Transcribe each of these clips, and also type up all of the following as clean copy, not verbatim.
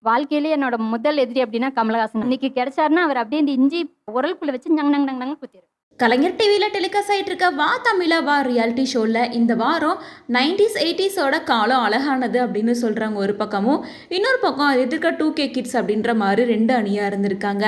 வாழ்க்கையிலே என்னோட முதல் எதிரி அப்படின்னா கமலஹாசன். இன்னைக்கு கிடைச்சாருன்னா அவர் அப்படியே இந்த இஞ்சி உரலுக்குள்ள வச்சு நங் நங் நங் நங் குத்திரு. கலைஞர் டிவியில் டெலிகாஸ்ட் ஆகிட்டு இருக்க வா தமிழா வா ரியாலிட்டி ஷோவில் இந்த வாரம் 90s 80ஸோட காலம் அழகானது அப்படின்னு சொல்கிறாங்க ஒரு பக்கமும், இன்னொரு பக்கம் அது எதிர்க்க 2K கிட்ஸ் அப்படின்ற மாதிரி ரெண்டு அணியாக இருந்திருக்காங்க.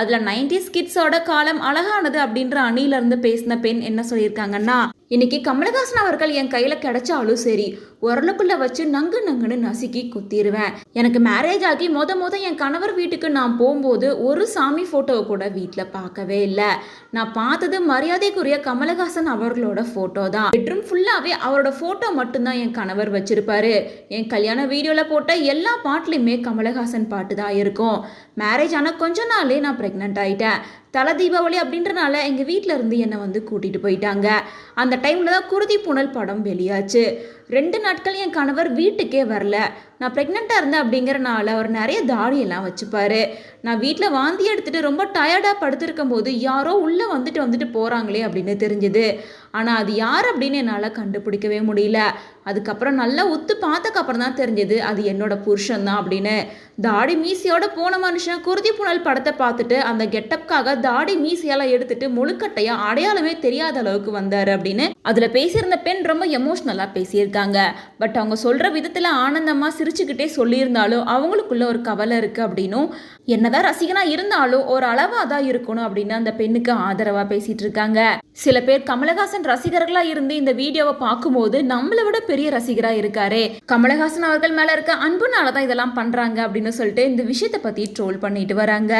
அதில் 90s கிட்ஸோட காலம் அழகானது அப்படின்ற அணியிலேருந்து பேசின பெண் என்ன சொல்லியிருக்காங்கன்னா, இன்னைக்கு கமலஹாசன் அவர்கள் என் கையில் கிடைச்சாலும் சரி, உரலுக்குள்ளே வச்சு நங்கு நங்குன்னு நசுக்கி குத்திடுவேன். எனக்கு மேரேஜ் ஆகி மொத என் கணவர் வீட்டுக்கு நான் போகும்போது ஒரு சாமி ஃபோட்டோவை கூட வீட்டில் பார்க்கவே இல்லை. நான் பார்த்தது மரியாதைக்குரிய கமலஹாசன் அவர்களோட ஃபோட்டோ தான். பெட்ரூம் ஃபுல்லாகவே அவரோட ஃபோட்டோ மட்டும்தான் என் கணவர் வச்சிருப்பாரு. என் கல்யாண வீடியோவில் போட்ட எல்லா பாட்டுலையுமே கமலஹாசன் பாட்டு தான் இருக்கும். மேரேஜ் ஆனால் கொஞ்ச நாளே நான் ப்ரெக்னென்ட் ஆகிட்டேன். தலை தீபாவளி அப்படின்றனால எங்கள் வீட்டில் இருந்து என்னை வந்து கூட்டிகிட்டு போயிட்டாங்க. அந்த டைமில் தான் குருதி புனல் படம் வெளியாச்சு. 2 நாட்கள் என் கணவர் வீட்டுக்கே வரல. நான் ப்ரெக்னெண்ட்டாக இருந்தேன் அப்படிங்கிறனால அவர் நிறைய தாடியெல்லாம் வச்சுப்பார். நான் வீட்டில் வாந்தி எடுத்துகிட்டு ரொம்ப டயர்டாக படுத்திருக்கும் போது யாரோ உள்ளே வந்துட்டு போகிறாங்களே அப்படின்னு தெரிஞ்சுது. ஆனால் அது யார் அப்படின்னு என்னால் கண்டுபிடிக்கவே முடியல. அதுக்கப்புறம் நல்லா உத்து பார்த்தக்கப்புறம் தான் தெரிஞ்சது அது என்னோட புருஷன் தான் அப்படின்னு. தாடி மீசையோட போன மனுஷன் குருதி புனல் படத்தை பார்த்துட்டு அந்த கெட்டப்காக தாடி மீசையெல்லாம் எடுத்துட்டு முழுக்கட்டையா அடையாளமே தெரியாத அளவுக்கு வந்தார் அப்படின்னு அதில் பேசியிருந்த பெண் ரொம்ப எமோஷ்னலாக பேசியிருக்காங்க. பட் அவங்க சொல்கிற விதத்தில் ஆனந்தமாக சிரிச்சுக்கிட்டே சொல்லியிருந்தாலும் அவங்களுக்குள்ள ஒரு கவலை இருக்குது அப்படின்னும், என்னதான் ரசிகனாக இருந்தாலும் ஒரு அளவாக தான் இருக்கணும் அப்படின்னு அந்த பெண்ணுக்கு ஆதரவாக பேசிகிட்டு இருக்காங்க. சில பேர் கமலஹாசன் ரசிகர்களாக இருந்து இந்த வீடியோவை பார்க்கும்போது நம்மளை விட பெரிய ரசிகராக இருக்காரே, கமலஹாசன் அவர்கள் மேலே இருக்க அன்புனால தான் இதெல்லாம் பண்ணுறாங்க அப்படின்னு சொல்லிட்டு இந்த விஷயத்தை பற்றி ட்ரோல் பண்ணிட்டு வராங்க.